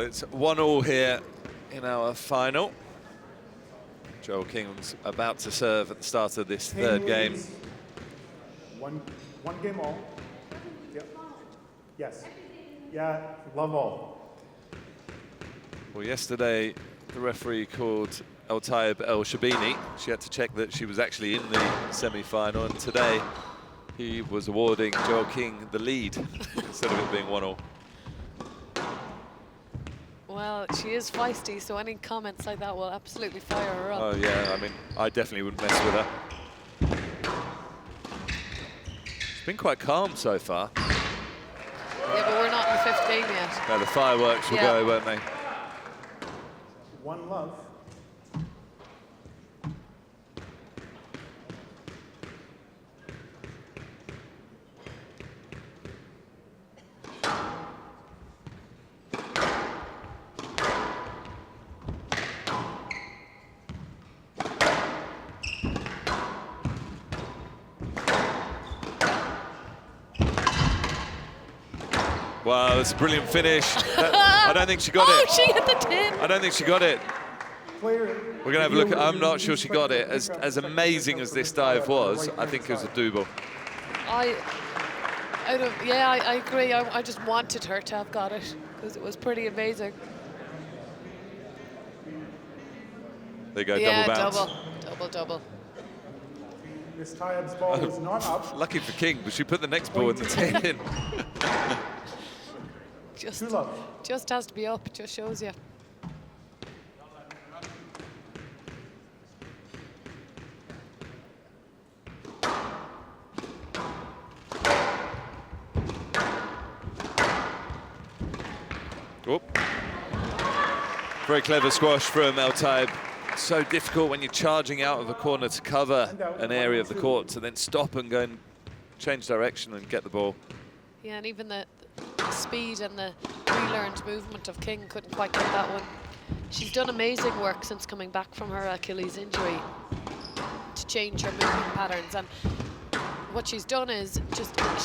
it's 1-1 here in our final. Joel King's about to serve at the start of this third game. One game all. Yep. Yes. Yeah, love all. Well, yesterday the referee called Tayeb El Shabini. She had to check that she was actually in the semi-final, and today he was awarding Joel King the lead instead of it being 1-1. Well, she is feisty, so any comments like that will absolutely fire her up. Oh yeah, I mean, I definitely wouldn't mess with her. She's been quite calm so far. Yeah, but we're not in the fifth game yet. No, the fireworks will go, won't they? One love. Wow, that's a brilliant finish. I don't think she got it. Oh, she hit the tin. I don't think she got it. Player. We're gonna have a look. I'm not sure she got it. As amazing as this dive was, I think it was a double. I agree. I just wanted her to have got it because it was pretty amazing. There you go, Yeah, double bounce. double. Miss Tayeb's ball is not up. Lucky for King, but she put the next ball in the tin. Just has to be up. Just shows you. Oh. Very clever squash from El Tayeb. So difficult when you're charging out of a corner to cover an area of the court to then stop and go and change direction and get the ball. Yeah, and even the speed and the relearned movement of King couldn't quite get that one. She's done amazing work since coming back from her Achilles injury to change her movement patterns, and what she's done is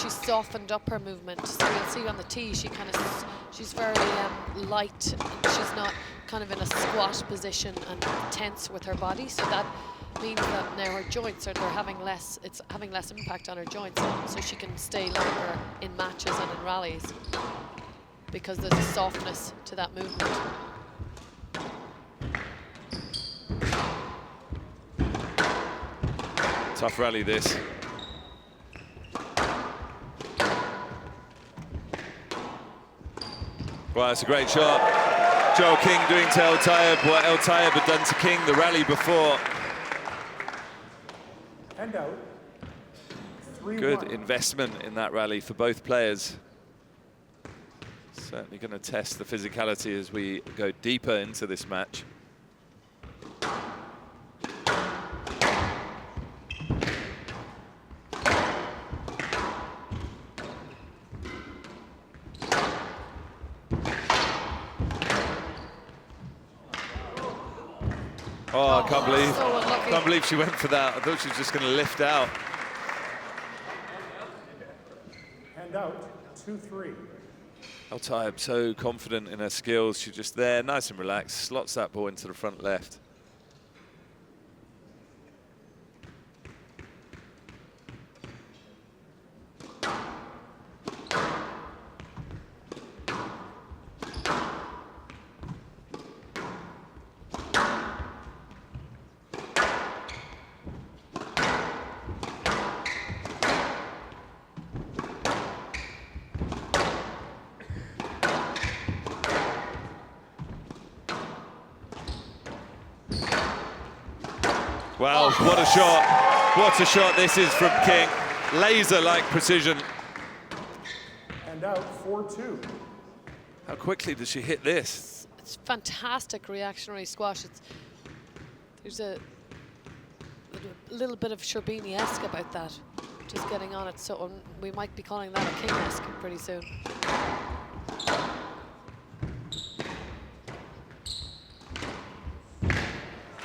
she's softened up her movement. So you'll see on the tee she's very light. She's not kind of in a squat position and tense with her body, so that means that now her joints it's having less impact on her joints, so she can stay longer in matches and in rallies because there's a softness to that movement. Tough rally this. Well, it's a great shot. Joel King doing to El Tayeb what El Tayeb had done to King the rally before. And out. 3-1. Good investment in that rally for both players. Certainly going to test the physicality as we go deeper into this match. Oh, I can't believe she went for that. I thought she was just going to lift out. And out, 2-3. El Tayeb so confident in her skills. She's just there, nice and relaxed, slots that ball into the front left. Wow, what a shot. What a shot this is from King. Laser-like precision. And out, 4-2. How quickly does she hit this? It's fantastic reactionary squash. There's a little bit of Sherbini-esque about that. Just getting on it, so we might be calling that a King-esque pretty soon.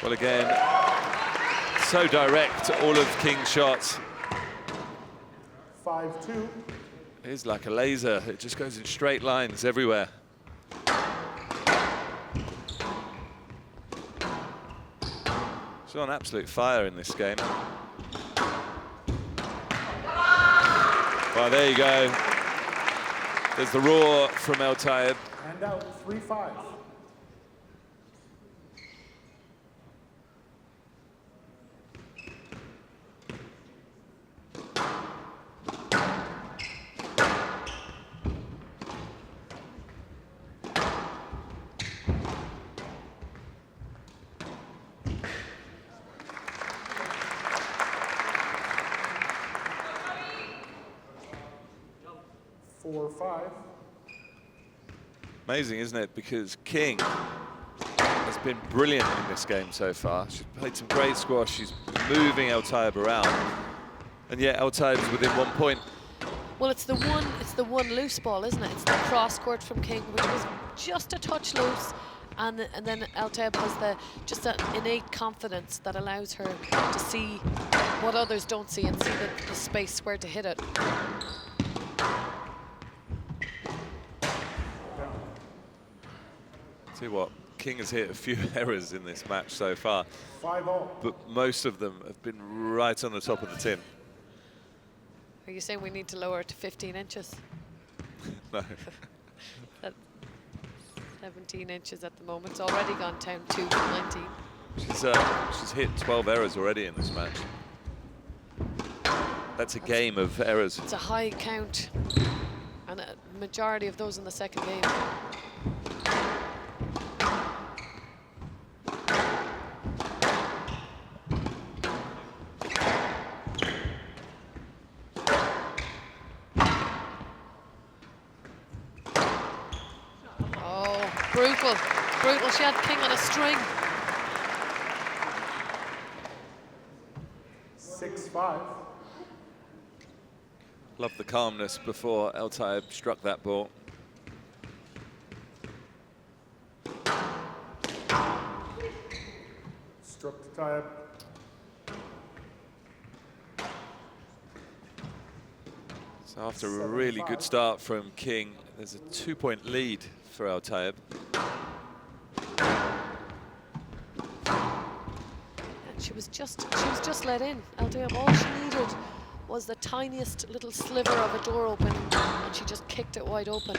Well, again, so direct, all of King's shots. 5-2. It is like a laser. It just goes in straight lines everywhere. She's on absolute fire in this game. Well, there you go. There's the roar from El Tayeb. And out 3-5. Amazing, isn't it? Because King has been brilliant in this game so far. She's played some great squash. She's moving El Tayeb around, and yet El Tayeb's within 1 point. Well, it's the one loose ball, isn't it? It's the cross court from King, which was just a touch loose, and then El Tayeb has just that innate confidence that allows her to see what others don't see and see the space where to hit it. See what, King has hit a few errors in this match so far, 5-all. but most of them have been right on the top of the tin. Are you saying we need to lower it to 15 inches? No. That's 17 inches at the moment. It's already gone down to 19. She's hit 12 errors already in this match. That's a game of errors. It's a high count, and a majority of those in the second game. Brutal. She had King on a string. 6-5. Love the calmness before El Tayeb struck that ball. Struck to Tayeb. So after a really good start from King, there's a 2-point lead for El Tayeb. She was just let in. El Tayeb, all she needed was the tiniest little sliver of a door open, and she just kicked it wide open.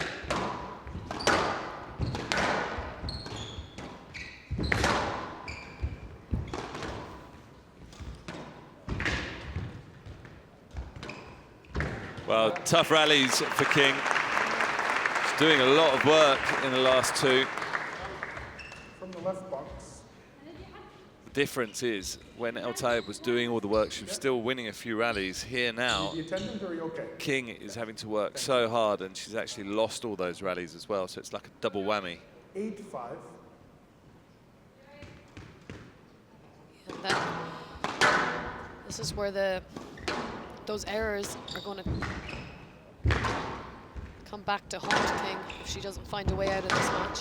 Well, tough rallies for King. She's doing a lot of work in the last two. From the left box. The difference is when El Tayeb was doing all the work, she was still winning a few rallies. Here now, The attendant, are you okay? King is having to work so hard, and she's actually lost all those rallies as well, so it's like a double whammy. 8-5. And this is where those errors are going to come back to haunt King if she doesn't find a way out of this match.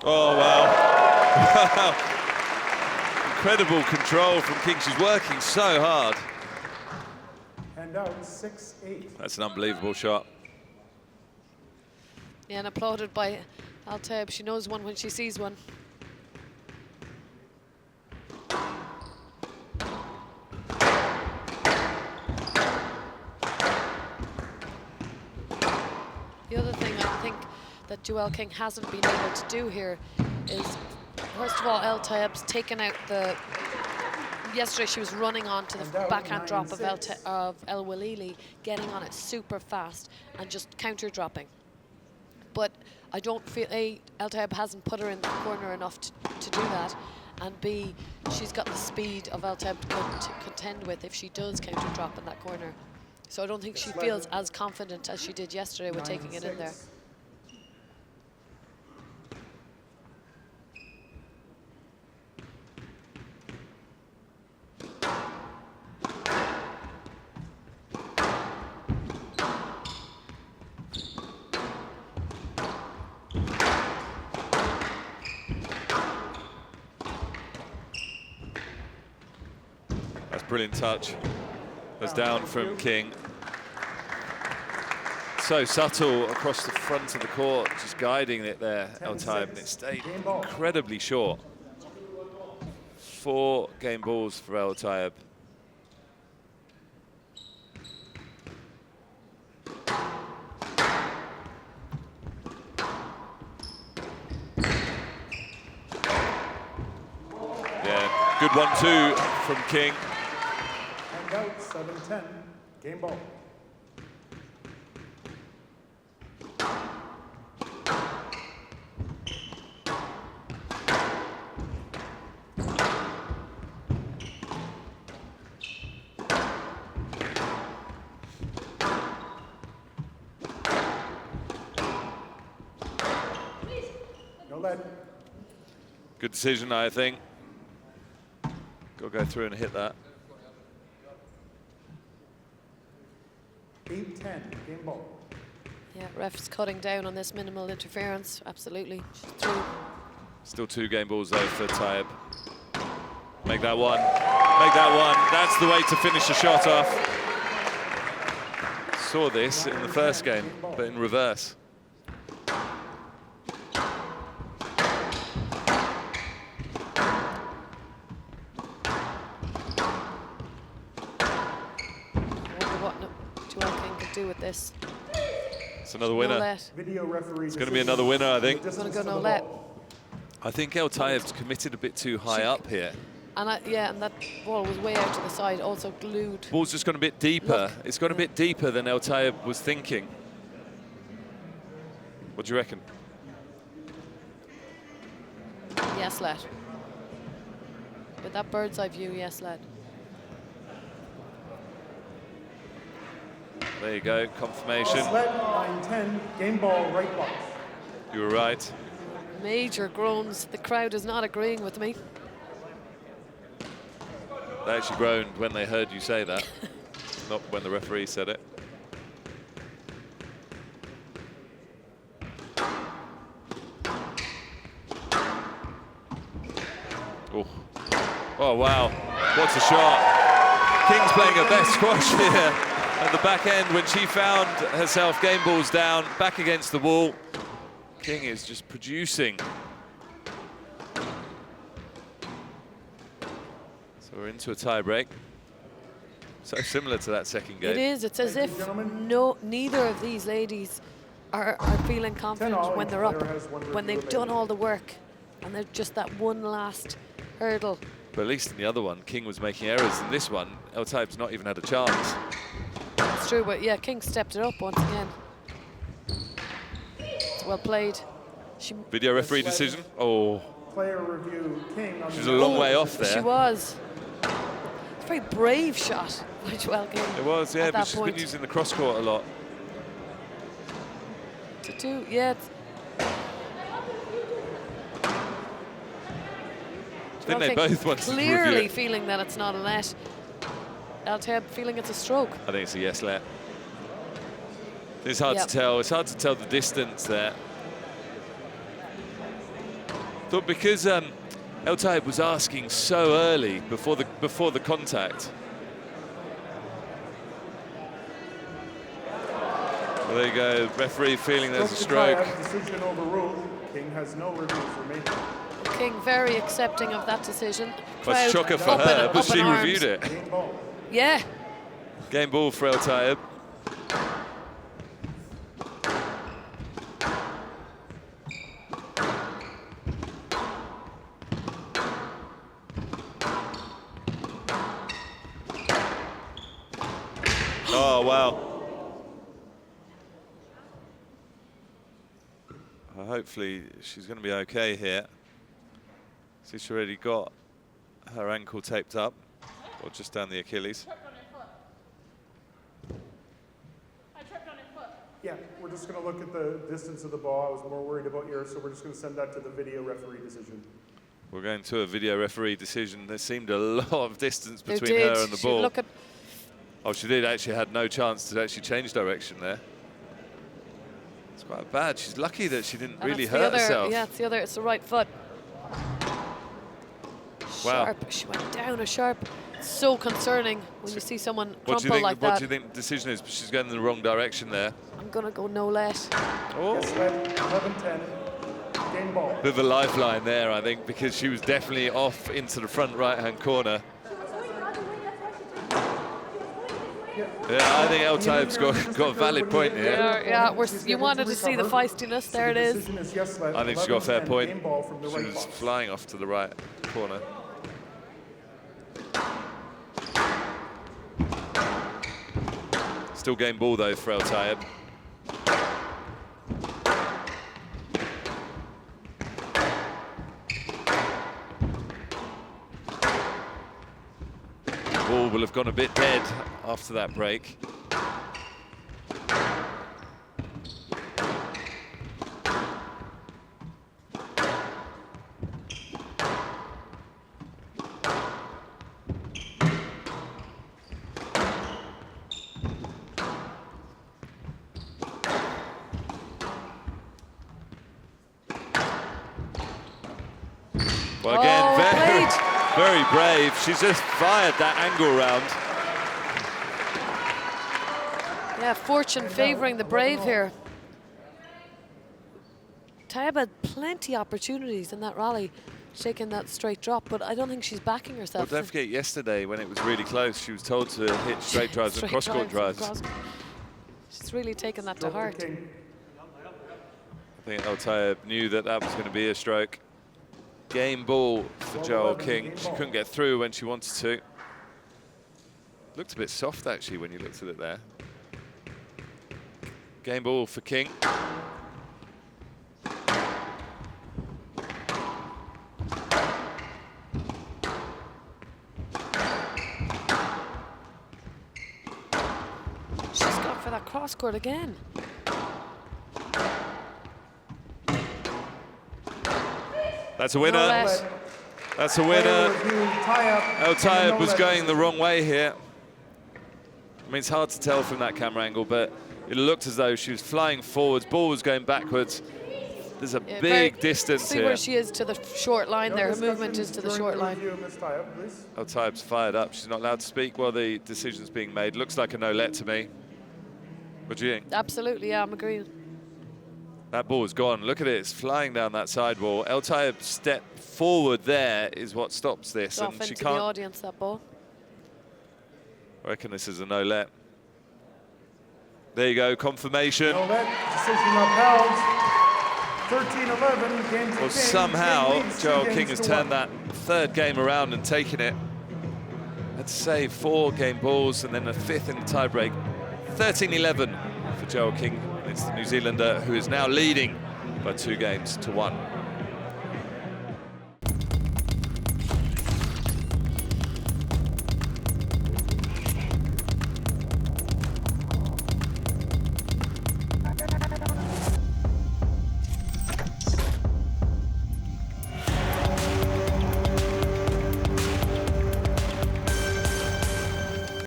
Oh, wow. Wow. Incredible control from King. She's working so hard. And out 6-8. That's an unbelievable shot. Yeah, and applauded by El Tayeb. She knows one when she sees one. The other thing I think that Joelle King hasn't been able to do here is, first of all, El Tayeb's taken out the... Yesterday she was running onto the backhand drop of El Walili, getting on it super fast and just counter-dropping. But I don't feel, A, El Tayeb hasn't put her in the corner enough to do that, and B, she's got the speed of El Tayeb to contend with if she does counter-drop in that corner. So I don't think she feels as confident as she did yesterday with taking it in there. brilliant touch. That's down from King. So subtle across the front of the court, just guiding it there, Tayeb, and it stayed incredibly short. 4 game balls for Tayeb. Yeah, good 1-2 from King. And out 7-10, game ball. No lead. Good decision, I think. Got to go through and hit that. 8-10, game ball. Yeah, ref's cutting down on this minimal interference. Absolutely. She's through. Still 2 game balls though for Tayeb. Make that one. Make that one. That's the way to finish a shot off. Saw this in the first game, but in reverse. Do with this. It's another winner. No let. Video referee. It's going to be another winner, I think. It's going to go no let. I think Tayeb's committed a bit too high up here. And yeah, and that ball was way out to the side, also glued. Ball's just gone a bit deeper. Look. It's gone a bit deeper than Tayeb was thinking. What do you reckon? Yes, let. With that bird's eye view, yes, let. There you go, confirmation. Sled 9-10, game ball, right box. You were right. Major groans. The crowd is not agreeing with me. They actually groaned when they heard you say that, not when the referee said it. Oh, oh wow, what a shot. King's playing her best squash here at the back end when she found herself game balls down, back against the wall. King is just producing. So we're into a tie break. So similar to that second game. It is. It's as if neither of these ladies are feeling confident when they're up, when they've done all the work, and they're just that one last hurdle. But at least in the other one, King was making errors. In this one, Tayeb's not even had a chance. It's true, but yeah, King stepped it up once again. It's well played. Video referee decision. Oh. Player review, King. She's a long way off there. She was. It's a very brave shot by Joelle King. It was, yeah, but she's point. been using the cross court a lot. To do, yeah. I think they both want to review clearly it. feeling that it's not a net. Tayeb feeling it's a stroke. I think it's a yes let. It's hard to tell. It's hard to tell the distance there. But because Tayeb was asking so early before the contact. Well, there you go. Referee feeling there's a stroke. Decision overruled. King has no reviews remaining. King very accepting of that decision. But shocker for her, but she reviewed it. Game ball. Yeah. Game ball for Tayeb. Oh, wow. Hopefully she's going to be okay here. She's already got her ankle taped up, or just down the Achilles. Yeah, we're just going to look at the distance of the ball. I was more worried about yours, so we're just going to send that to the video referee decision. We're going to a video referee decision. There seemed a lot of distance There between did. her and the She ball. look at Oh, she did actually had no chance to actually change direction there. It's quite bad. She's lucky that she didn't and really it's the hurt other, herself. Yeah, it's the right foot. Wow. Sharp. She went down a sharp so concerning when you see someone What do you crumple think? like What that. do you think the decision is? She's going in the wrong direction there. I'm gonna go no let. Oh, Yes, led 11-10. Game ball. bit of a lifeline there, I think, because she was definitely off into the front right-hand corner. Yeah, I think El Tayeb's got a valid point here. Yeah, you wanted to see the feistiness. There it is. I think she got a fair point. She was flying off to the right corner. Still game ball though for El Tayeb. Ball will have gone a bit dead after that break. Well, again, very brave. She's just fired that angle round. Yeah, fortune favouring the brave here. Tayeb had plenty opportunities in that rally, shaking that straight drop, but I don't think she's backing herself. Well, don't forget yesterday when it was really close, she was told to hit straight drives and cross-court drives. She's really taken that to heart. I think El Tayeb knew that that was going to be a stroke. Game ball for Joel King. She couldn't get through when she wanted to. Looked a bit soft actually when you looked at it there. Game ball for King. She's gone for that cross court again. That's a winner. No That's a winner. El Tayeb was going the wrong way here. I mean, it's hard to tell from that camera angle, but it looked as though she was flying forwards, ball was going backwards. There's a big distance see here. Where she is to the short line there. Her movement is to the short line. El Tayeb's fired up. She's not allowed to speak while the decision's being made. Looks like a no-let to me. What do you think? Absolutely, yeah, I'm agreeing. That ball is gone. Look at it. It's flying down that sidewall. El Tayeb's step forward there is what stops this. It's off and she into can't. the audience, that ball. I reckon this is a no-let. There you go, confirmation. No-let, decision upheld. 13-11, game to Well, King. somehow King leads Joel 2 King games has to turned 1. that third game around and taken it. Had to save 4 game balls and then a 5th in the tiebreak. 13-11 for Joel King. It's the New Zealander who is now leading by 2 games to 1.